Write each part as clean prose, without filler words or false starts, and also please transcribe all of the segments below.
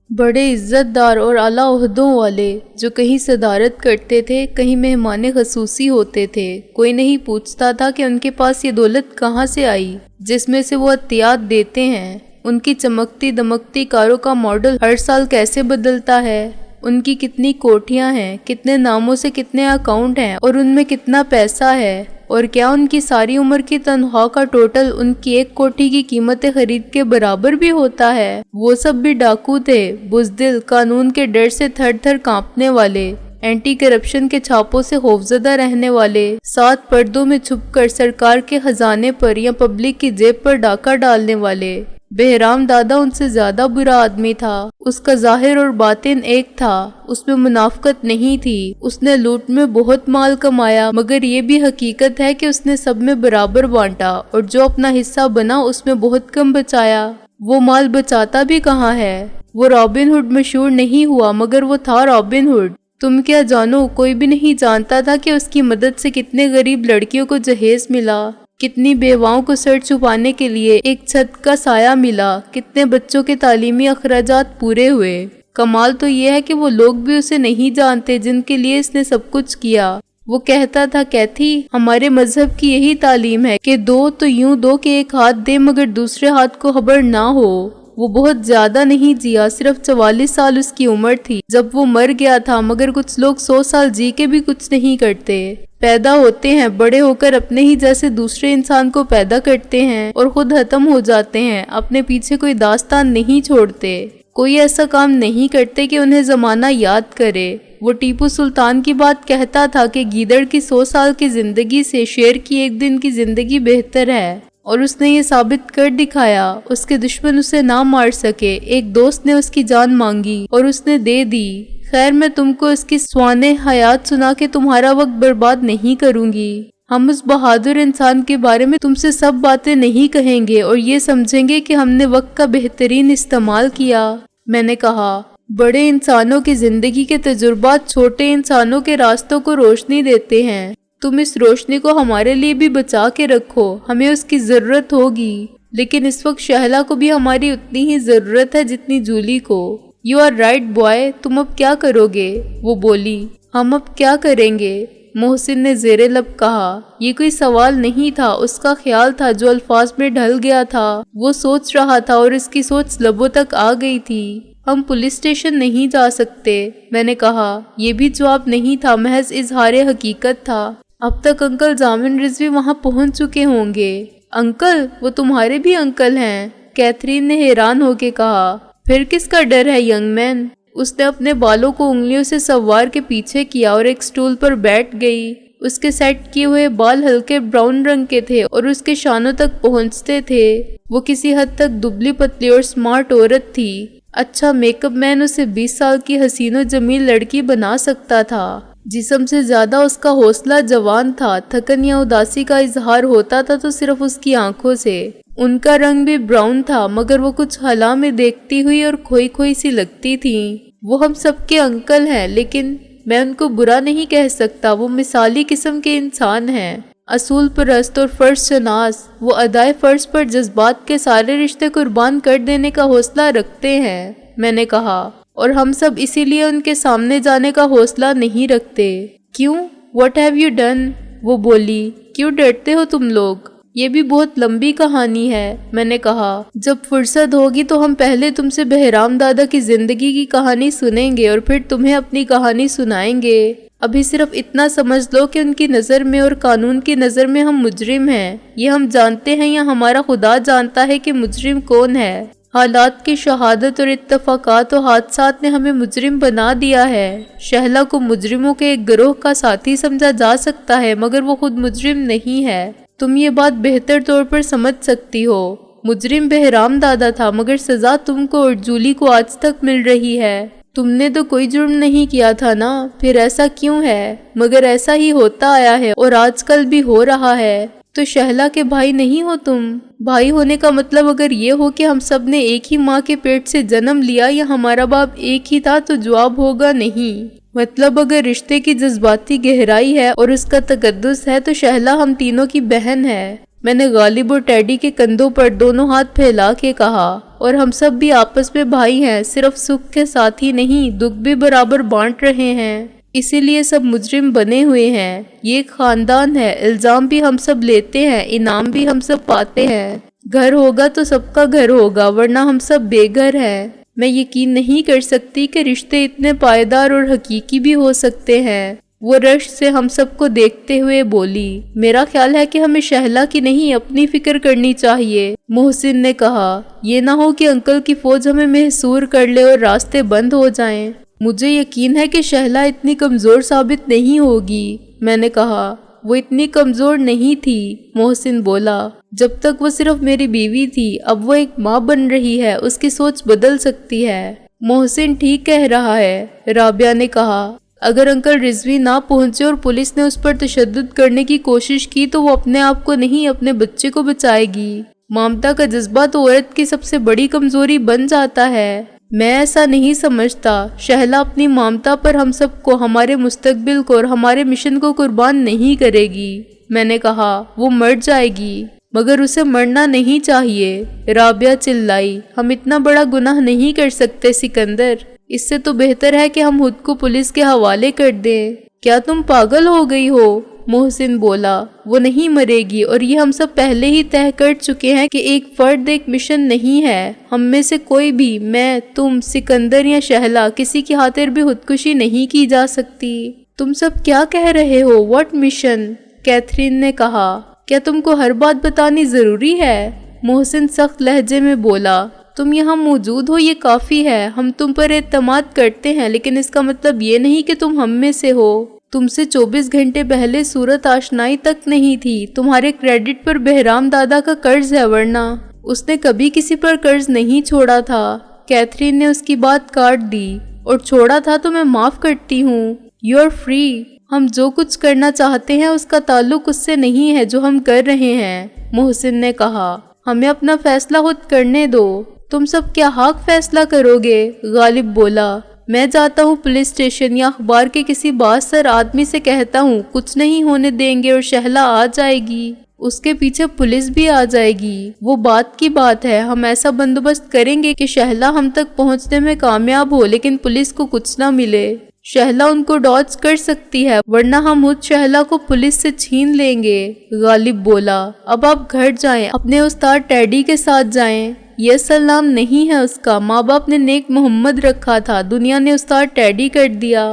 بڑے عزت دار اور اعلیٰ عہدوں والے جو کہیں صدارت کرتے تھے، کہیں مہمان خصوصی ہوتے تھے، کوئی نہیں پوچھتا تھا کہ ان کے پاس یہ دولت کہاں سے آئی جس میں سے وہ عطیات دیتے ہیں۔ ان کی چمکتی دمکتی کاروں کا ماڈل ہر سال کیسے بدلتا ہے، ان کی کتنی کوٹھیاں ہیں، کتنے ناموں سے کتنے اکاؤنٹ ہیں اور ان میں کتنا پیسہ ہے، اور کیا ان کی ساری عمر کی تنخواہ کا ٹوٹل ان کی ایک کوٹھی کی قیمت خرید کے برابر بھی ہوتا ہے۔ وہ سب بھی ڈاکو تھے، بزدل، قانون کے ڈر سے تھر تھر کانپنے والے، اینٹی کرپشن کے چھاپوں سے خوفزدہ رہنے والے، سات پردوں میں چھپ کر سرکار کے خزانے پر یا پبلک کی جیب پر ڈاکہ ڈالنے والے۔ بہرام دادا ان سے زیادہ برا آدمی تھا۔ اس کا ظاہر اور باطن ایک تھا، اس میں منافقت نہیں تھی۔ اس نے لوٹ میں بہت مال کمایا، مگر یہ بھی حقیقت ہے کہ اس نے سب میں برابر بانٹا، اور جو اپنا حصہ بنا اس میں بہت کم بچایا۔ وہ مال بچاتا بھی کہاں ہے؟ وہ رابن ہوڈ مشہور نہیں ہوا، مگر وہ تھا رابن ہوڈ۔ تم کیا جانو، کوئی بھی نہیں جانتا تھا کہ اس کی مدد سے کتنے غریب لڑکیوں کو جہیز ملا، کتنی بیواؤں کو سر چھپانے کے لیے ایک چھت کا سایہ ملا، کتنے بچوں کے تعلیمی اخراجات پورے ہوئے۔ کمال تو یہ ہے کہ وہ لوگ بھی اسے نہیں جانتے جن کے لیے اس نے سب کچھ کیا۔ وہ کہتا تھا، کیتھی، ہمارے مذہب کی یہی تعلیم ہے کہ دو تو یوں دو کہ ایک ہاتھ دے مگر دوسرے ہاتھ کو خبر نہ ہو۔ وہ بہت زیادہ نہیں جیا، صرف 44 سال اس کی عمر تھی جب وہ مر گیا تھا، مگر کچھ لوگ 100 سال جی کے بھی کچھ نہیں کرتے۔ پیدا ہوتے ہیں، بڑے ہو کر اپنے ہی جیسے دوسرے انسان کو پیدا کرتے ہیں اور خود ختم ہو جاتے ہیں، اپنے پیچھے کوئی داستان نہیں چھوڑتے، کوئی ایسا کام نہیں کرتے کہ انہیں زمانہ یاد کرے۔ وہ ٹیپو سلطان کی بات کہتا تھا کہ گیدڑ کی 100 سال کی زندگی سے شیر کی ایک دن کی زندگی بہتر ہے، اور اس نے یہ ثابت کر دکھایا۔ اس کے دشمن اسے نہ مار سکے، ایک دوست نے اس کی جان مانگی اور اس نے دے دی۔ خیر، میں تم کو اس کی سوانح حیات سنا کے تمہارا وقت برباد نہیں کروں گی۔ ہم اس بہادر انسان کے بارے میں تم سے سب باتیں نہیں کہیں گے اور یہ سمجھیں گے کہ ہم نے وقت کا بہترین استعمال کیا۔ میں نے کہا، بڑے انسانوں کی زندگی کے تجربات چھوٹے انسانوں کے راستوں کو روشنی دیتے ہیں۔ تم اس روشنی کو ہمارے لیے بھی بچا کے رکھو، ہمیں اس کی ضرورت ہوگی۔ لیکن اس وقت شہلا کو بھی ہماری اتنی ہی ضرورت ہے جتنی جولی کو۔ یو آر رائٹ بوائے، تم اب کیا کرو گے؟ وہ بولی۔ ہم اب کیا کریں گے؟ محسن نے زیر لب کہا۔ یہ کوئی سوال نہیں تھا، اس کا خیال تھا جو الفاظ میں ڈھل گیا تھا۔ وہ سوچ رہا تھا اور اس کی سوچ لبوں تک آ گئی تھی۔ ہم پولیس اسٹیشن نہیں جا سکتے، میں نے کہا۔ یہ بھی جواب نہیں تھا، محض اظہار حقیقت تھا۔ اب تک انکل جامن رضوی وہاں پہنچ چکے ہوں گے۔ انکل؟ وہ تمہارے بھی انکل ہیں؟ کیتھرین نے حیران ہو کے کہا۔ پھر کس کا ڈر ہے ینگ مین؟ اس نے اپنے بالوں کو انگلیوں سے سوار کے پیچھے کیا اور ایک سٹول پر بیٹھ گئی۔ اس کے سیٹ کیے ہوئے بال ہلکے براؤن رنگ کے تھے اور اس کے شانوں تک پہنچتے تھے۔ وہ کسی حد تک دبلی پتلی اور سمارٹ عورت تھی۔ اچھا میک اپ مین اسے 20 سال کی حسین و جمیل لڑکی بنا سکتا تھا۔ جسم سے زیادہ اس کا حوصلہ جوان تھا۔ تھکن یا اداسی کا اظہار ہوتا تھا تو صرف اس کی آنکھوں سے۔ ان کا رنگ بھی براؤن تھا، مگر وہ کچھ حلا میں دیکھتی ہوئی اور کھوئی کھوئی سی لگتی تھیں۔ وہ ہم سب کے انکل ہیں، لیکن میں ان کو برا نہیں کہہ سکتا۔ وہ مثالی قسم کے انسان ہیں، اصول پرست اور فرض شناس۔ وہ ادائے فرض پر جذبات کے سارے رشتے قربان کر دینے کا حوصلہ رکھتے ہیں، میں نے کہا، اور ہم سب اسی لیے ان کے سامنے جانے کا حوصلہ نہیں رکھتے۔ کیوں؟ What have you done? وہ بولی۔ کیوں ڈرتے ہو تم لوگ؟ یہ بھی بہت لمبی کہانی ہے، میں نے کہا۔ جب فرصت ہوگی تو ہم پہلے تم سے بہرام دادا کی زندگی کی کہانی سنیں گے اور پھر تمہیں اپنی کہانی سنائیں گے۔ ابھی صرف اتنا سمجھ لو کہ ان کی نظر میں اور قانون کی نظر میں ہم مجرم ہیں۔ یہ ہم جانتے ہیں یا ہمارا خدا جانتا ہے کہ مجرم کون ہے۔ حالات کی شہادت اور اتفاقات و حادثات نے ہمیں مجرم بنا دیا ہے۔ شہلا کو مجرموں کے ایک گروہ کا ساتھی سمجھا جا سکتا ہے، مگر وہ خود مجرم نہیں ہے۔ تم یہ بات بہتر طور پر سمجھ سکتی ہو۔ مجرم بہرام دادا تھا، مگر سزا تم کو اور جولی کو آج تک مل رہی ہے۔ تم نے تو کوئی جرم نہیں کیا تھا نا، پھر ایسا کیوں ہے؟ مگر ایسا ہی ہوتا آیا ہے اور آج کل بھی ہو رہا ہے۔ تو شہلا کے بھائی نہیں ہو تم؟ بھائی ہونے کا مطلب اگر یہ ہو کہ ہم سب نے ایک ہی ماں کے پیٹ سے جنم لیا یا ہمارا باپ ایک ہی تھا تو جواب ہوگا نہیں۔ مطلب اگر رشتے کی جذباتی گہرائی ہے اور اس کا تقدس ہے تو شہلا ہم تینوں کی بہن ہے۔ میں نے غالب اور ٹیڈی کے کندھوں پر دونوں ہاتھ پھیلا کے کہا۔ اور ہم سب بھی آپس میں بھائی ہیں، صرف سکھ کے ساتھ ہی نہیں دکھ بھی برابر بانٹ رہے ہیں، اسی لیے سب مجرم بنے ہوئے ہیں۔ یہ ایک خاندان ہے، الزام بھی ہم سب لیتے ہیں، انعام بھی ہم سب پاتے ہیں۔ گھر ہوگا تو سب کا گھر ہوگا، ورنہ ہم سب بے گھر ہیں۔ میں یقین نہیں کر سکتی کہ رشتے اتنے پائیدار اور حقیقی بھی ہو سکتے ہیں۔ وہ رشک سے ہم سب کو دیکھتے ہوئے بولی، میرا خیال ہے کہ ہمیں شہلا کی نہیں اپنی فکر کرنی چاہیے۔ محسن نے کہا، یہ نہ ہو کہ انکل کی فوج ہمیں محصور کر لے اور راستے بند ہو جائیں۔ مجھے یقین ہے کہ شہلا اتنی کمزور ثابت نہیں ہوگی۔ میں نے کہا، وہ اتنی کمزور نہیں تھی، محسن بولا، جب تک وہ صرف میری بیوی تھی، اب وہ ایک ماں بن رہی ہے، اس کی سوچ بدل سکتی ہے۔ محسن ٹھیک کہہ رہا ہے، رابعہ نے کہا، اگر انکل رضوی نہ پہنچے اور پولیس نے اس پر تشدد کرنے کی کوشش کی تو وہ اپنے آپ کو نہیں اپنے بچے کو بچائے گی۔ ممتا کا جذبہ تو عورت کی سب سے بڑی کمزوری بن جاتا ہے۔ میں ایسا نہیں سمجھتا، شہلا اپنی ممتا پر ہم سب کو، ہمارے مستقبل کو اور ہمارے مشن کو قربان نہیں کرے گی۔ میں نے کہا، وہ مر جائے گی، مگر اسے مرنا نہیں چاہیے۔ رابعہ چلائی، ہم اتنا بڑا گناہ نہیں کر سکتے سکندر، اس سے تو بہتر ہے کہ ہم خود کو پولیس کے حوالے کر دیں۔ کیا تم پاگل ہو گئی ہو؟ محسن بولا، وہ نہیں مرے گی، اور یہ ہم سب پہلے ہی طے کر چکے ہیں کہ ایک فرد ایک مشن نہیں ہے۔ ہم میں سے کوئی بھی، میں، تم، سکندر یا شہلا، کسی کی خاطر بھی خودکشی نہیں کی جا سکتی۔ تم سب کیا کہہ رہے ہو؟ What mission? کیتھرین نے کہا، کیا تم کو ہر بات بتانی ضروری ہے؟ محسن سخت لہجے میں بولا، تم یہاں موجود ہو یہ کافی ہے، ہم تم پر اعتماد کرتے ہیں، لیکن اس کا مطلب یہ نہیں کہ تم ہم میں سے ہو۔ تم سے 24 گھنٹے پہلے صورت آشنائی تک نہیں تھی، تمہارے کریڈٹ پر بہرام دادا کا قرض ہے، ورنہ اس نے کبھی کسی پر قرض نہیں چھوڑا تھا۔ کیتھرین نے اس کی بات کاٹ دی، اور چھوڑا تھا تو میں معاف کرتی ہوں۔ You are free. ہم جو کچھ کرنا چاہتے ہیں اس کا تعلق اس سے نہیں ہے جو ہم کر رہے ہیں، محسن نے کہا۔ ہمیں اپنا فیصلہ خود کرنے دو۔ تم سب کیا حق فیصلہ کرو گے؟ غالب بولا، میں جاتا ہوں پولیس اسٹیشن یا اخبار کے کسی بااثر آدمی سے کہتا ہوں کچھ نہیں ہونے دیں گے، اور شہلا آ جائے گی، اس کے پیچھے پولیس بھی آ جائے گی۔ وہ بات کی بات ہے، ہم ایسا بندوبست کریں گے کہ شہلا ہم تک پہنچنے میں کامیاب ہو، لیکن پولیس کو کچھ نہ ملے۔ شہلا ان کو ڈاج کر سکتی ہے، ورنہ ہم خود شہلا کو پولیس سے چھین لیں گے۔ غالب بولا، اب آپ گھر جائیں، اپنے استاد ٹیڈی کے ساتھ جائیں۔ یہ سلام نہیں ہے اس کا، ماں باپ نے نیک محمد رکھا تھا، دنیا نے استاد ٹیڈی کر دیا۔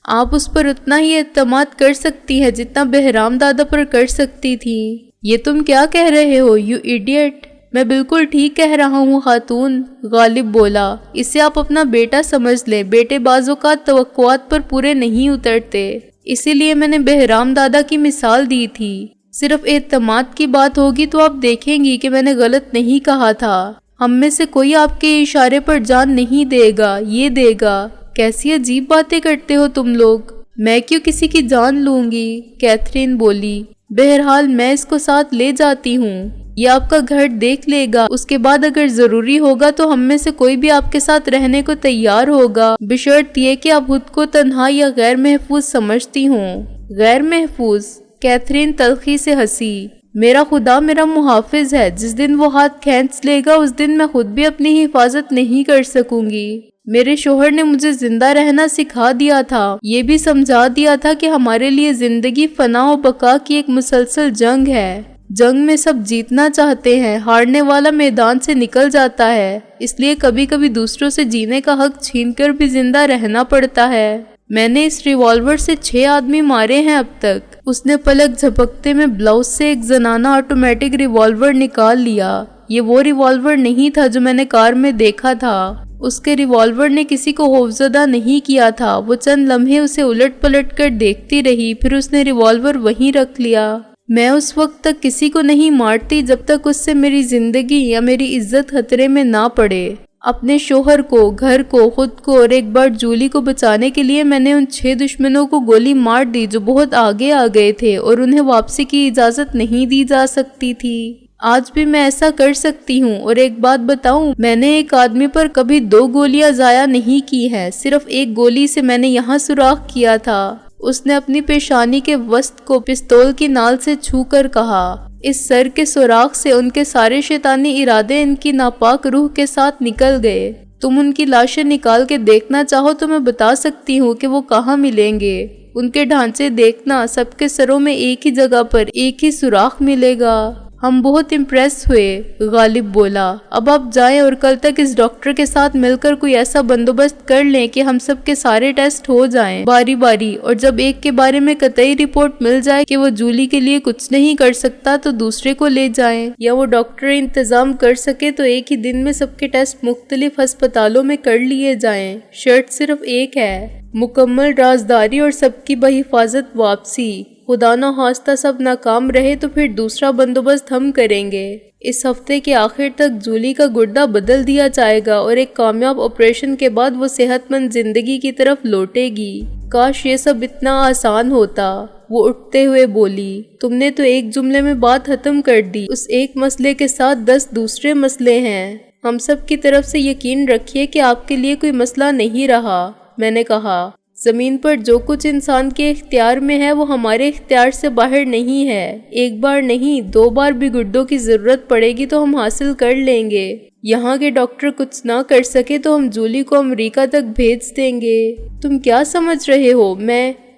آپ اس پر اتنا ہی اعتماد کر سکتی ہے جتنا بہرام دادا پر کر سکتی تھی۔ یہ تم کیا کہہ رہے ہو، یو ایڈیٹ؟ میں بالکل ٹھیک کہہ رہا ہوں خاتون، غالب بولا۔ اسے آپ اپنا بیٹا سمجھ لیں، بیٹے بعض اوقات توقعات پر پورے نہیں اترتے، اسی لیے میں نے بہرام دادا کی مثال دی تھی۔ صرف اعتماد کی بات ہوگی تو آپ دیکھیں گی کہ میں نے غلط نہیں کہا تھا۔ ہم میں سے کوئی آپ کے اشارے پر جان نہیں دے گا، یہ دے گا۔ کیسی عجیب باتیں کرتے ہو تم لوگ، میں کیوں کسی کی جان لوں گی؟ کیتھرین بولی، بہرحال میں اس کو ساتھ لے جاتی ہوں، یہ آپ کا گھر دیکھ لے گا، اس کے بعد اگر ضروری ہوگا تو ہم میں سے کوئی بھی آپ کے ساتھ رہنے کو تیار ہوگا، بشرط یہ کہ آپ خود کو تنہا یا غیر محفوظ سمجھتی ہوں۔ غیر محفوظ؟ کیتھرین تلخی سے ہنسی، میرا خدا میرا محافظ ہے، جس دن وہ ہاتھ کھینچ لے گا اس دن میں خود بھی اپنی حفاظت نہیں کر سکوں گی۔ میرے شوہر نے مجھے زندہ رہنا سکھا دیا تھا، یہ بھی سمجھا دیا تھا کہ ہمارے لیے زندگی فنا و بقا کی ایک مسلسل جنگ ہے۔ جنگ میں سب جیتنا چاہتے ہیں، ہارنے والا میدان سے نکل جاتا ہے، اس لیے کبھی کبھی دوسروں سے جینے کا حق چھین کر بھی زندہ رہنا پڑتا ہے۔ میں نے اس ریوالور سے 6 آدمی مارے ہیں اب تک۔ اس نے پلک جھپکتے میں بلاؤز سے ایک زنانہ آٹومیٹک ریوالور نکال لیا۔ یہ وہ ریوالور نہیں تھا جو میں نے کار میں دیکھا تھا۔ اس کے ریوالور نے کسی کو خوفزدہ نہیں کیا تھا۔ وہ چند لمحے اسے الٹ پلٹ کر دیکھتی رہی، پھر اس نے ریوالور وہیں رکھ لیا۔ میں اس وقت تک کسی کو نہیں مارتی جب تک اس سے میری زندگی یا میری عزت خطرے میں نہ پڑے۔ اپنے شوہر کو، گھر کو، خود کو اور ایک بار جولی کو بچانے کے لیے میں نے ان 6 دشمنوں کو گولی مار دی جو بہت آگے آ گئے تھے اور انہیں واپسی کی اجازت نہیں دی جا سکتی تھی۔ آج بھی میں ایسا کر سکتی ہوں، اور ایک بات بتاؤں، میں نے ایک آدمی پر کبھی 2 گولیاں ضائع نہیں کی ہیں، صرف ایک گولی سے میں نے یہاں سوراخ کیا تھا۔ اس نے اپنی پیشانی کے وسط کو پستول کی نال سے چھو کر کہا، اس سر کے سوراخ سے ان کے سارے شیطانی ارادے ان کی ناپاک روح کے ساتھ نکل گئے۔ تم ان کی لاشیں نکال کے دیکھنا چاہو تو میں بتا سکتی ہوں کہ وہ کہاں ملیں گے۔ ان کے ڈھانچے دیکھنا، سب کے سروں میں ایک ہی جگہ پر ایک ہی سوراخ ملے گا۔ ہم بہت امپریس ہوئے، غالب بولا۔ اب آپ جائیں اور کل تک اس ڈاکٹر کے ساتھ مل کر کوئی ایسا بندوبست کر لیں کہ ہم سب کے سارے ٹیسٹ ہو جائیں باری باری، اور جب ایک کے بارے میں قطعی رپورٹ مل جائے کہ وہ جولی کے لیے کچھ نہیں کر سکتا تو دوسرے کو لے جائیں، یا وہ ڈاکٹر انتظام کر سکے تو ایک ہی دن میں سب کے ٹیسٹ مختلف ہسپتالوں میں کر لیے جائیں۔ شرط صرف ایک ہے، مکمل رازداری اور سب کی بحفاظت واپسی۔ خدا نہ خواستہ سب ناکام رہے تو پھر دوسرا بندوبست ہم کریں گے۔ اس ہفتے کے آخر تک جولی کا گردہ بدل دیا جائے گا اور ایک کامیاب آپریشن کے بعد وہ صحت مند زندگی کی طرف لوٹے گی۔ کاش یہ سب اتنا آسان ہوتا، وہ اٹھتے ہوئے بولی۔ تم نے تو ایک جملے میں بات ختم کر دی۔ اس ایک مسئلے کے ساتھ 10 دوسرے مسئلے ہیں۔ ہم سب کی طرف سے یقین رکھیے کہ آپ کے لیے کوئی مسئلہ نہیں رہا، میں نے کہا۔ زمین پر جو کچھ انسان کے اختیار میں ہے وہ ہمارے اختیار سے باہر نہیں ہے۔ ایک بار نہیں، 2 بار بھی گردوں کی ضرورت پڑے گی تو ہم حاصل کر لیں گے۔ یہاں کے ڈاکٹر کچھ نہ کر سکے تو ہم جولی کو امریکہ تک بھیج دیں گے۔ تم کیا سمجھ رہے ہو؟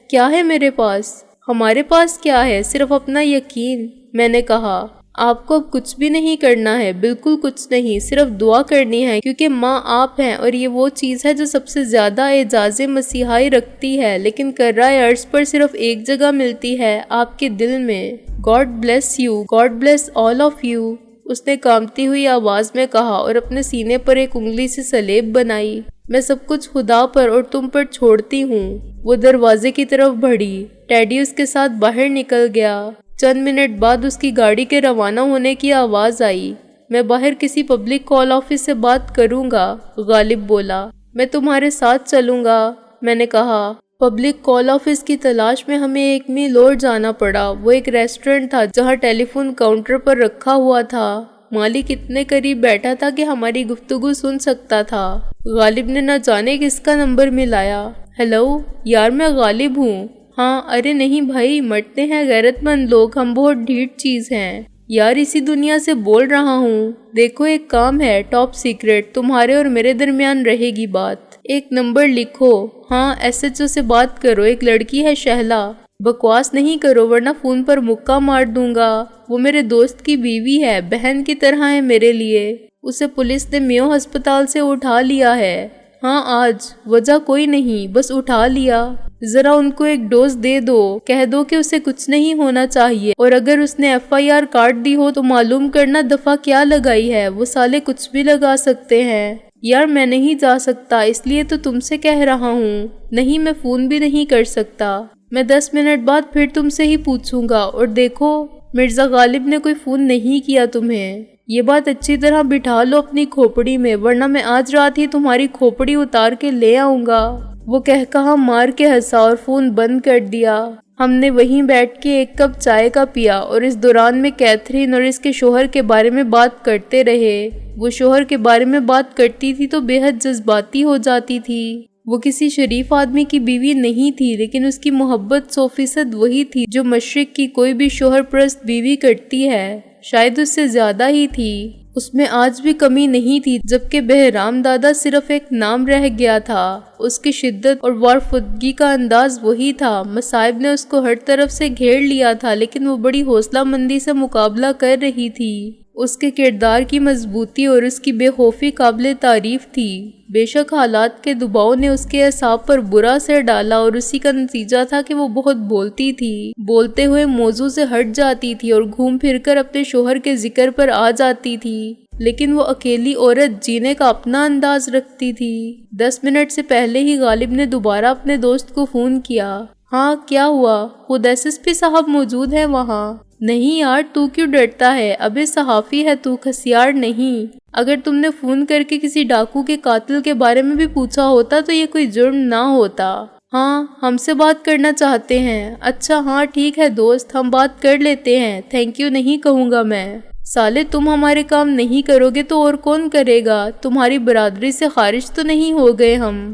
کیا ہے میرے پاس؟ ہمارے پاس کیا ہے؟ صرف اپنا یقین، میں نے کہا۔ آپ کو اب کچھ بھی نہیں کرنا ہے، بالکل کچھ نہیں، صرف دعا کرنی ہے، کیونکہ ماں آپ ہیں اور یہ وہ چیز ہے جو سب سے زیادہ اعجاز مسیحائی رکھتی ہے، لیکن کرۂ ارض پر صرف ایک جگہ ملتی ہے، آپ کے دل میں۔ God bless you, God bless all of you, اس نے کانپتی ہوئی آواز میں کہا اور اپنے سینے پر ایک انگلی سے سلیب بنائی۔ میں سب کچھ خدا پر اور تم پر چھوڑتی ہوں۔ وہ دروازے کی طرف بڑھی۔ ٹیڈی اس کے ساتھ باہر نکل گیا۔ چند منٹ بعد اس کی گاڑی کے روانہ ہونے کی آواز آئی۔ میں باہر کسی پبلک کال آفس سے بات کروں گا، غالب بولا۔ میں تمہارے ساتھ چلوں گا، میں نے کہا۔ پبلک کال آفس کی تلاش میں ہمیں 1 میل اور جانا پڑا۔ وہ ایک ریسٹورنٹ تھا جہاں ٹیلی فون کاؤنٹر پر رکھا ہوا تھا۔ مالک اتنے قریب بیٹھا تھا کہ ہماری گفتگو سن سکتا تھا۔ غالب نے نہ جانے کس کا نمبر ملایا۔ ہیلو یار، میں غالب ہوں۔ ہاں، ارے نہیں بھائی، مرتے ہیں غیرت مند لوگ، ہم بہت ڈھیٹ چیز ہیں۔ یار اسی دنیا سے بول رہا ہوں۔ دیکھو ایک کام ہے، ٹاپ سیکرٹ، تمہارے اور میرے درمیان رہے گی بات۔ ایک نمبر لکھو۔ ہاں، SHO سے بات کرو، ایک لڑکی ہے شہلا۔ بکواس نہیں کرو ورنہ فون پر مکہ مار دوں گا۔ وہ میرے دوست کی بیوی ہے، بہن کی طرح ہے میرے لیے۔ اسے پولیس نے میو ہسپتال سے اٹھا لیا ہے۔ ہاں آج، وجہ کوئی نہیں، بس اٹھا لیا۔ ذرا ان کو ایک ڈوز دے دو، کہہ دو کہ اسے کچھ نہیں ہونا چاہیے، اور اگر اس نے FIR کاٹ دی ہو تو معلوم کرنا دفعہ کیا لگائی ہے، وہ سالے کچھ بھی لگا سکتے ہیں۔ یار میں نہیں جا سکتا، اس لیے تو تم سے کہہ رہا ہوں۔ نہیں، میں فون بھی نہیں کر سکتا۔ میں 10 منٹ بعد پھر تم سے ہی پوچھوں گا۔ اور دیکھو، مرزا غالب نے کوئی فون نہیں کیا تمہیں۔ یہ بات اچھی طرح بٹھا لو اپنی کھوپڑی میں، ورنہ میں آج رات ہی تمہاری کھوپڑی اتار کے لے آؤں گا۔ وہ کہا مار کے ہنسا اور فون بند کر دیا۔ ہم نے وہیں بیٹھ کے 1 کپ چائے کا پیا اور اس دوران میں کیتھرین اور اس کے شوہر کے بارے میں بات کرتے رہے۔ وہ شوہر کے بارے میں بات کرتی تھی تو بے حد جذباتی ہو جاتی تھی۔ وہ کسی شریف آدمی کی بیوی نہیں تھی، لیکن اس کی محبت 100% وہی تھی جو مشرق کی کوئی بھی شوہر پرست بیوی کرتی ہے، شاید اس سے زیادہ ہی تھی۔ اس میں آج بھی کمی نہیں تھی، جبکہ بہرام دادا صرف ایک نام رہ گیا تھا۔ اس کی شدت اور وارفتگی کا انداز وہی تھا۔ مصائب نے اس کو ہر طرف سے گھیر لیا تھا، لیکن وہ بڑی حوصلہ مندی سے مقابلہ کر رہی تھی۔ اس کے کردار کی مضبوطی اور اس کی بے خوفی قابل تعریف تھی۔ بے شک حالات کے دباؤ نے اس کے اعصاب پر برا اثر ڈالا اور اسی کا نتیجہ تھا کہ وہ بہت بولتی تھی، بولتے ہوئے موضوع سے ہٹ جاتی تھی اور گھوم پھر کر اپنے شوہر کے ذکر پر آ جاتی تھی۔ لیکن وہ اکیلی عورت جینے کا اپنا انداز رکھتی تھی۔ 10 منٹ سے پہلے ہی غالب نے دوبارہ اپنے دوست کو فون کیا۔ ہاں کیا ہوا؟ خود SSP صاحب موجود ہے وہاں؟ نہیں یار، تو کیوں ڈرتا ہے؟ ابے صحافی ہے تو، خسیار نہیں۔ اگر تم نے فون کر کے کسی ڈاکو کے قاتل کے بارے میں بھی پوچھا ہوتا تو یہ کوئی جرم نہ ہوتا۔ ہاں، ہم سے بات کرنا چاہتے ہیں۔ اچھا ہاں ٹھیک ہے دوست، ہم بات کر لیتے ہیں۔ تھینک یو نہیں کہوں گا میں۔ سالے تم ہمارے کام نہیں کرو گے تو اور کون کرے گا؟ تمہاری برادری سے خارج تو نہیں ہو گئے ہم؟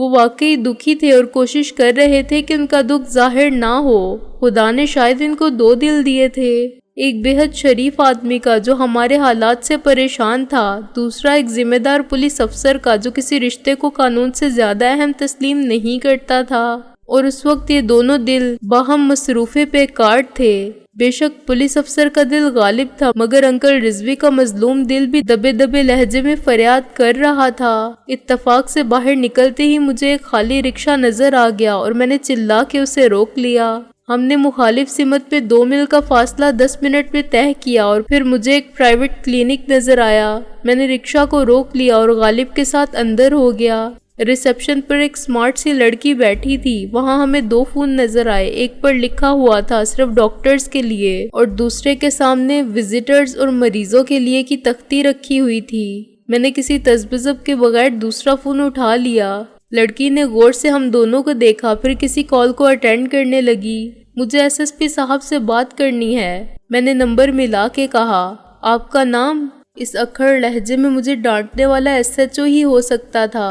وہ واقعی دکھی تھے اور کوشش کر رہے تھے کہ ان کا دکھ ظاہر نہ ہو۔ خدا نے شاید ان کو 2 دل دیے تھے، ایک بے حد شریف آدمی کا جو ہمارے حالات سے پریشان تھا، دوسرا ایک ذمہ دار پولیس افسر کا جو کسی رشتے کو قانون سے زیادہ اہم تسلیم نہیں کرتا تھا، اور اس وقت یہ دونوں دل باہم مصروفے پہ کاٹ تھے۔ بے شک پولیس افسر کا دل غالب تھا، مگر انکل رضوی کا مظلوم دل بھی دبے دبے لہجے میں فریاد کر رہا تھا۔ اتفاق سے باہر نکلتے ہی مجھے ایک خالی رکشہ نظر آ گیا اور میں نے چلا کے اسے روک لیا۔ ہم نے مخالف سمت پہ 2 میل کا فاصلہ 10 منٹ میں طے کیا اور پھر مجھے ایک پرائیویٹ کلینک نظر آیا۔ میں نے رکشہ کو روک لیا اور غالب کے ساتھ اندر ہو گیا۔ ریسپشن پر ایک سمارٹ سی لڑکی بیٹھی تھی، وہاں ہمیں 2 فون نظر آئے، ایک پر لکھا ہوا تھا صرف ڈاکٹرز کے لیے اور دوسرے کے سامنے وزٹرز اور مریضوں کے لیے کی تختی رکھی ہوئی تھی۔ میں نے کسی تذبذب کے بغیر دوسرا فون اٹھا لیا۔ لڑکی نے غور سے ہم دونوں کو دیکھا، پھر کسی کال کو اٹینڈ کرنے لگی۔ مجھے SSP صاحب سے بات کرنی ہے، میں نے نمبر ملا کے کہا۔ آپ کا نام؟ اس اکھڑ لہجے میں مجھے ڈانٹنے والا SHO ہی ہو سکتا تھا۔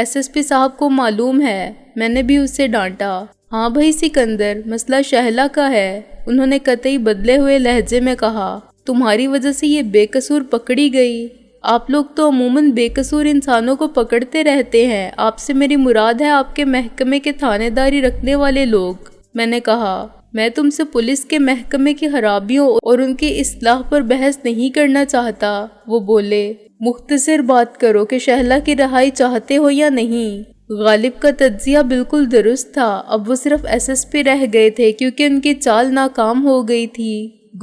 SSP صاحب کو معلوم ہے، میں نے بھی اسے ڈانٹا۔ ہاں بھائی سکندر، مسئلہ شہلا کا ہے، انہوں نے قطعی بدلے ہوئے لہجے میں کہا۔ تمہاری وجہ سے یہ بے قصور پکڑی گئی۔ آپ لوگ تو عموماً بے قصور انسانوں کو پکڑتے رہتے ہیں، آپ سے میری مراد ہے آپ کے محکمے کے تھانے داری رکھنے والے لوگ۔ میں نے کہا، میں تم سے پولیس کے محکمے کی خرابیوں اور ان کی اصلاح پر بحث نہیں کرنا چاہتا۔ وہ بولے، مختصر بات کرو کہ شہلا کی رہائی چاہتے ہو یا نہیں۔ غالب کا تجزیہ بالکل درست تھا، اب وہ صرف SSP رہ گئے تھے کیونکہ ان کی چال ناکام ہو گئی تھی۔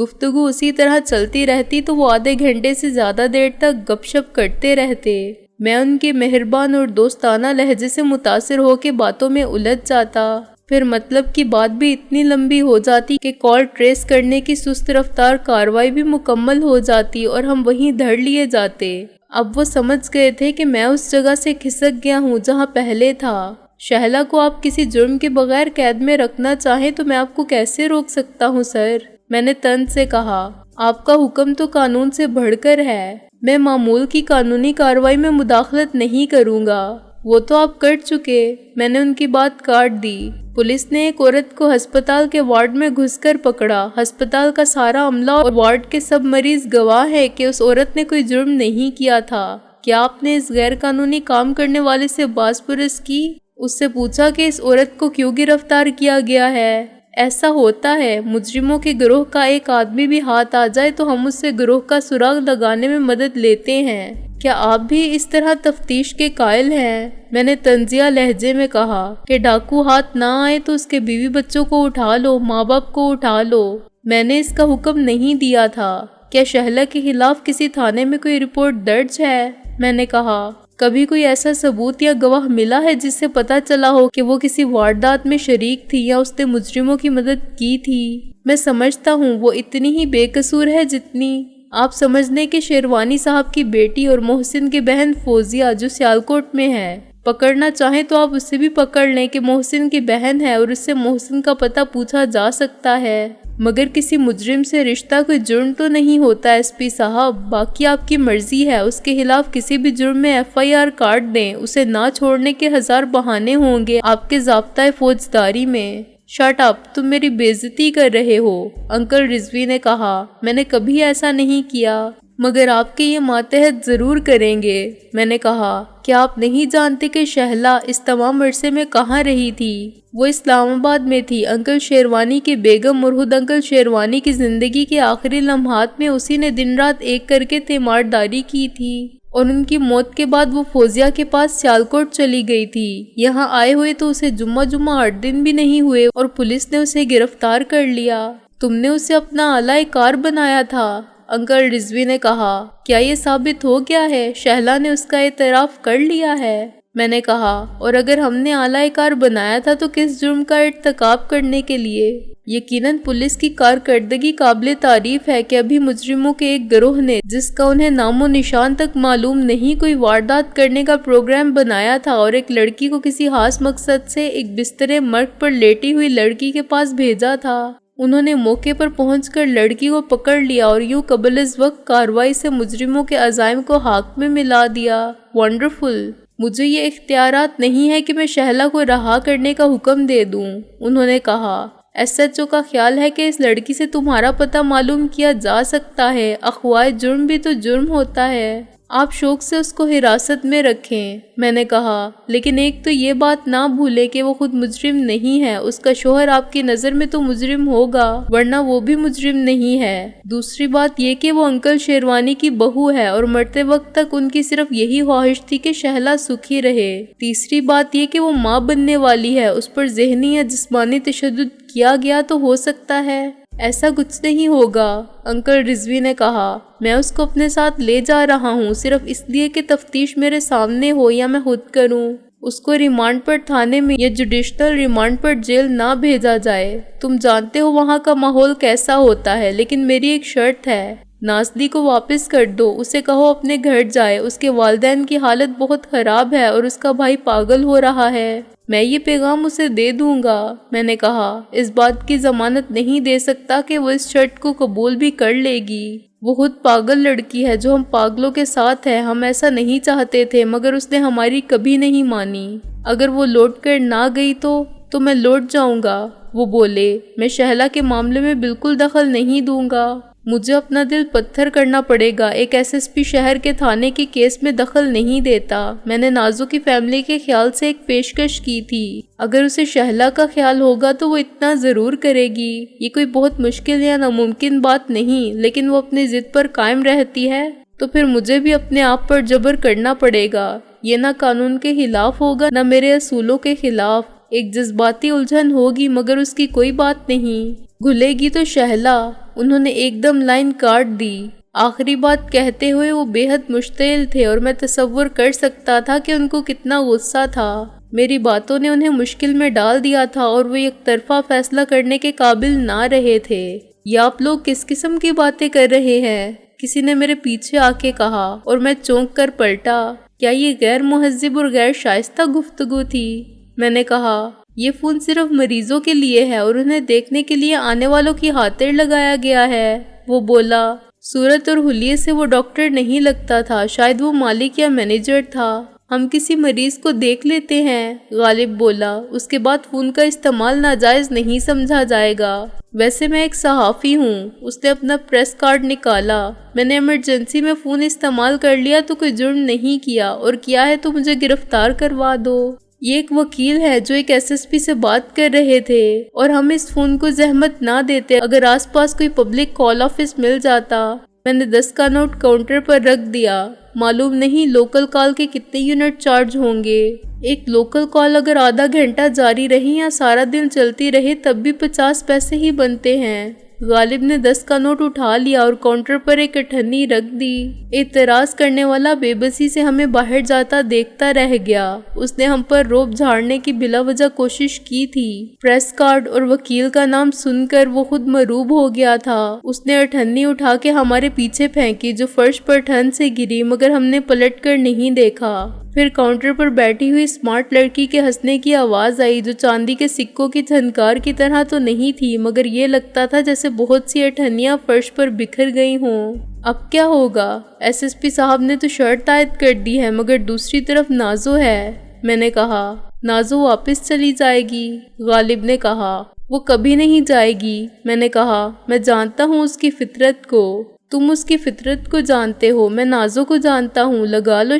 گفتگو اسی طرح چلتی رہتی تو وہ آدھے گھنٹے سے زیادہ دیر تک گپ شپ کرتے رہتے۔ میں ان کے مہربان اور دوستانہ لہجے سے متاثر ہو کے باتوں میں الجھ جاتا، پھر مطلب کی بات بھی اتنی لمبی ہو جاتی کہ کال ٹریس کرنے کی سست رفتار کاروائی بھی مکمل ہو جاتی اور ہم وہیں دھر لیے جاتے۔ اب وہ سمجھ گئے تھے کہ میں اس جگہ سے کھسک گیا ہوں جہاں پہلے تھا۔ شہلا کو آپ کسی جرم کے بغیر قید میں رکھنا چاہیں تو میں آپ کو کیسے روک سکتا ہوں سر؟ میں نے طنز سے کہا، آپ کا حکم تو قانون سے بڑھ کر ہے، میں معمول کی قانونی کارروائی میں مداخلت نہیں کروں گا، وہ تو آپ کر چکے۔ میں نے ان کی بات کاٹ دی۔ پولیس نے ایک عورت کو ہسپتال کے وارڈ میں گھس کر پکڑا۔ ہسپتال کا سارا عملہ اور وارڈ کے سب مریض گواہ ہے کہ اس عورت نے کوئی جرم نہیں کیا تھا۔ کیا آپ نے اس غیر قانونی کام کرنے والے سے باز پرس کی؟ اس سے پوچھا کہ اس عورت کو کیوں گرفتار کیا گیا ہے؟ ایسا ہوتا ہے، مجرموں کے گروہ کا ایک آدمی بھی ہاتھ آ جائے تو ہم اس سے گروہ کا سراغ لگانے میں مدد لیتے ہیں۔ کیا آپ بھی اس طرح تفتیش کے قائل ہیں؟ میں نے طنزیہ لہجے میں کہا کہ ڈاکو ہاتھ نہ آئے تو اس کے بیوی بچوں کو اٹھا لو، ماں باپ کو اٹھا لو۔ میں نے اس کا حکم نہیں دیا تھا۔ کیا شہلا کے خلاف کسی تھانے میں کوئی رپورٹ درج ہے؟ میں نے کہا، کبھی کوئی ایسا ثبوت یا گواہ ملا ہے جس سے پتہ چلا ہو کہ وہ کسی واردات میں شریک تھی یا اس نے مجرموں کی مدد کی تھی؟ میں سمجھتا ہوں وہ اتنی ہی بے قصور ہے جتنی آپ سمجھنے کہ شیروانی صاحب کی بیٹی اور محسن کی بہن فوزیہ جو سیالکوٹ میں ہے۔ پکڑنا چاہیں تو آپ اسے بھی پکڑ لیں کہ محسن کی بہن ہے اور اس سے محسن کا پتہ پوچھا جا سکتا ہے، مگر کسی مجرم سے رشتہ کوئی جرم تو نہیں ہوتا SP صاحب۔ باقی آپ کی مرضی ہے، اس کے خلاف کسی بھی جرم میں FIR کاٹ دیں، اسے نہ چھوڑنے کے 1000 بہانے ہوں گے آپ کے ضابطۂ فوجداری میں۔ شٹ اپ، تم میری بے عزتی کر رہے ہو، انکل رضوی نے کہا۔ میں نے کبھی ایسا نہیں کیا، مگر آپ کے یہ ماتحت ضرور کریں گے۔ میں نے کہا، کیا آپ نہیں جانتے کہ شہلا اس تمام عرصے میں کہاں رہی تھی؟ وہ اسلام آباد میں تھی۔ انکل شیروانی کی بیگم مرہود انکل شیروانی کی زندگی کے آخری لمحات میں اسی نے دن رات ایک کر کے تیمارداری کی تھی، اور ان کی موت کے بعد وہ فوزیہ کے پاس سیالکوٹ چلی گئی تھی۔ یہاں آئے ہوئے تو اسے جمعہ 8 دن بھی نہیں ہوئے اور پولیس نے اسے گرفتار کر لیا۔ تم نے اسے اپنا آلائے کار بنایا تھا، انکل رضوی نے کہا۔ کیا یہ ثابت ہو گیا ہے؟ شہلا نے اس کا اعتراف کر لیا ہے۔ میں نے کہا، اور اگر ہم نے آلائے کار بنایا تھا تو کس جرم کا ارتکاب کرنے کے لیے؟ یقیناً پولیس کی کارکردگی قابل تعریف ہے کہ ابھی مجرموں کے ایک گروہ نے، جس کا انہیں نام و نشان تک معلوم نہیں، کوئی واردات کرنے کا پروگرام بنایا تھا اور ایک لڑکی کو کسی خاص مقصد سے ایک بستر مرگ پر لیٹی ہوئی لڑکی کے پاس بھیجا تھا۔ انہوں نے موقع پر پہنچ کر لڑکی کو پکڑ لیا اور یوں قبل از وقت کارروائی سے مجرموں کے عزائم کو خاک میں ملا دیا۔ ونڈرفل! مجھے یہ اختیارات نہیں ہے کہ میں شہلا کو رہا کرنے کا حکم دے دوں، انہوں نے کہا۔ ایس ایچ او کا خیال ہے کہ اس لڑکی سے تمہارا پتہ معلوم کیا جا سکتا ہے، اخوائے جرم بھی تو جرم ہوتا ہے، آپ شوق سے اس کو حراست میں رکھیں، میں نے کہا۔ لیکن ایک تو یہ بات نہ بھولے کہ وہ خود مجرم نہیں ہے، اس کا شوہر آپ کی نظر میں تو مجرم ہوگا ورنہ وہ بھی مجرم نہیں ہے۔ دوسری بات یہ کہ وہ انکل شیروانی کی بہو ہے اور مرتے وقت تک ان کی صرف یہی خواہش تھی کہ شہلا سکھی رہے۔ تیسری بات یہ کہ وہ ماں بننے والی ہے، اس پر ذہنی یا جسمانی تشدد کیا گیا تو ہو سکتا ہے۔ ایسا کچھ نہیں ہوگا، انکل رضوی نے کہا۔ میں اس کو اپنے ساتھ لے جا رہا ہوں صرف اس لیے کہ تفتیش میرے سامنے ہو یا میں خود کروں۔ اس کو ریمانڈ پر تھانے میں یا جوڈیشنل ریمانڈ پر جیل نہ بھیجا جائے۔ تم جانتے ہو وہاں کا ماحول کیسا ہوتا ہے، لیکن میری ایک شرط ہے، نازلی کو واپس کر دو، اسے کہو اپنے گھر جائے، اس کے والدین کی حالت بہت خراب ہے اور اس کا بھائی پاگل ہو رہا ہے۔ میں یہ پیغام اسے دے دوں گا، میں نے کہا۔ اس بات کی ضمانت نہیں دے سکتا کہ وہ اس شرط کو قبول بھی کر لے گی۔ وہ خود پاگل لڑکی ہے جو ہم پاگلوں کے ساتھ ہے، ہم ایسا نہیں چاہتے تھے مگر اس نے ہماری کبھی نہیں مانی۔ اگر وہ لوٹ کر نہ گئی تو میں لوٹ جاؤں گا، وہ بولے۔ میں شہلا کے معاملے میں بالکل دخل نہیں دوں گا، مجھے اپنا دل پتھر کرنا پڑے گا، ایک ایس ایس پی شہر کے تھانے کے کیس میں دخل نہیں دیتا۔ میں نے نازو کی فیملی کے خیال سے ایک پیشکش کی تھی، اگر اسے شہلا کا خیال ہوگا تو وہ اتنا ضرور کرے گی۔ یہ کوئی بہت مشکل یا ناممکن بات نہیں، لیکن وہ اپنی ضد پر قائم رہتی ہے تو پھر مجھے بھی اپنے آپ پر جبر کرنا پڑے گا۔ یہ نہ قانون کے خلاف ہوگا نہ میرے اصولوں کے خلاف، ایک جذباتی الجھن ہوگی مگر اس کی کوئی بات نہیں، گھلے گی تو شہلا۔ انہوں نے ایک دم لائن کاٹ دی۔ آخری بات کہتے ہوئے وہ بے حد مشتعل تھے اور میں تصور کر سکتا تھا کہ ان کو کتنا غصہ تھا۔ میری باتوں نے انہیں مشکل میں ڈال دیا تھا اور وہ یک طرفہ فیصلہ کرنے کے قابل نہ رہے تھے۔ یہ آپ لوگ کس قسم کی باتیں کر رہے ہیں؟ کسی نے میرے پیچھے آ کے کہا اور میں چونک کر پلٹا۔ کیا یہ غیر مہذب اور غیر شائستہ گفتگو تھی؟ میں نے کہا، یہ فون صرف مریضوں کے لیے ہے اور انہیں دیکھنے کے لیے آنے والوں کی خاطر لگایا گیا ہے، وہ بولا۔ صورت اور حلیے سے وہ ڈاکٹر نہیں لگتا تھا، شاید وہ مالک یا مینیجر تھا۔ ہم کسی مریض کو دیکھ لیتے ہیں، غالب بولا۔ اس کے بعد فون کا استعمال ناجائز نہیں سمجھا جائے گا۔ ویسے میں ایک صحافی ہوں، اس نے اپنا پریس کارڈ نکالا۔ میں نے ایمرجنسی میں فون استعمال کر لیا تو کوئی جرم نہیں کیا، اور کیا ہے تو مجھے گرفتار کروا دو۔ یہ ایک وکیل ہے جو ایک ایس ایس پی سے بات کر رہے تھے اور ہم اس فون کو زحمت نہ دیتے اگر آس پاس کوئی پبلک کال آفس مل جاتا۔ میں نے 10 کا نوٹ کاؤنٹر پر رکھ دیا۔ معلوم نہیں لوکل کال کے کتنے یونٹ چارج ہوں گے۔ ایک لوکل کال اگر آدھا گھنٹہ جاری رہی یا سارا دن چلتی رہے تب بھی 50 پیسے ہی بنتے ہیں۔ غالب نے 10 کا نوٹ اٹھا لیا اور کاؤنٹر پر ایک اٹھنی رکھ دی۔ اعتراض کرنے والا بے بسی سے ہمیں باہر جاتا دیکھتا رہ گیا۔ اس نے ہم پر رعب جھاڑنے کی بلا وجہ کوشش کی تھی۔ پریس کارڈ اور وکیل کا نام سن کر وہ خود مرعوب ہو گیا تھا۔ اس نے اٹھنی اٹھا کے ہمارے پیچھے پھینکی جو فرش پر ٹھن سے گری مگر ہم نے پلٹ کر نہیں دیکھا۔ پھر کاؤنٹر پر بیٹھی ہوئی اسمارٹ لڑکی کے ہنسنے کی آواز آئی جو چاندی کے سکوں کی جھنکار کی طرح تو نہیں تھی مگر یہ لگتا تھا جیسے بہت سی اٹھنیاں فرش پر بکھر گئی ہوں۔ اب کیا ہوگا؟ ایس ایس پی صاحب نے تو شرط عائد کر دی ہے مگر دوسری طرف نازو ہے، میں نے کہا۔ نازو واپس چلی جائے گی، غالب نے کہا۔ وہ کبھی نہیں جائے گی، میں نے کہا۔ میں جانتا ہوں اس کی فطرت کو، تم اس کی فطرت کو جانتے ہو، میں نازو کو جانتا ہوں۔ لگا لو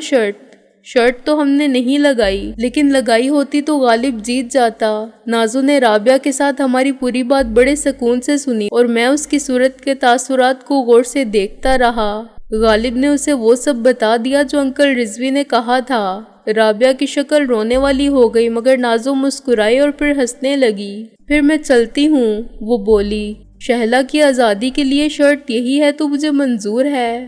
شرط تو ہم نے نہیں لگائی، لیکن لگائی ہوتی تو غالب جیت جاتا۔ نازو نے رابعہ کے ساتھ ہماری پوری بات بڑے سکون سے سنی اور میں اس کی صورت کے تاثرات کو غور سے دیکھتا رہا۔ غالب نے اسے وہ سب بتا دیا جو انکل رضوی نے کہا تھا۔ رابعہ کی شکل رونے والی ہو گئی مگر نازو مسکرائی اور پھر ہنسنے لگی۔ پھر میں چلتی ہوں، وہ بولی۔ شہلا کی آزادی کے لیے شرط یہی ہے تو مجھے منظور ہے۔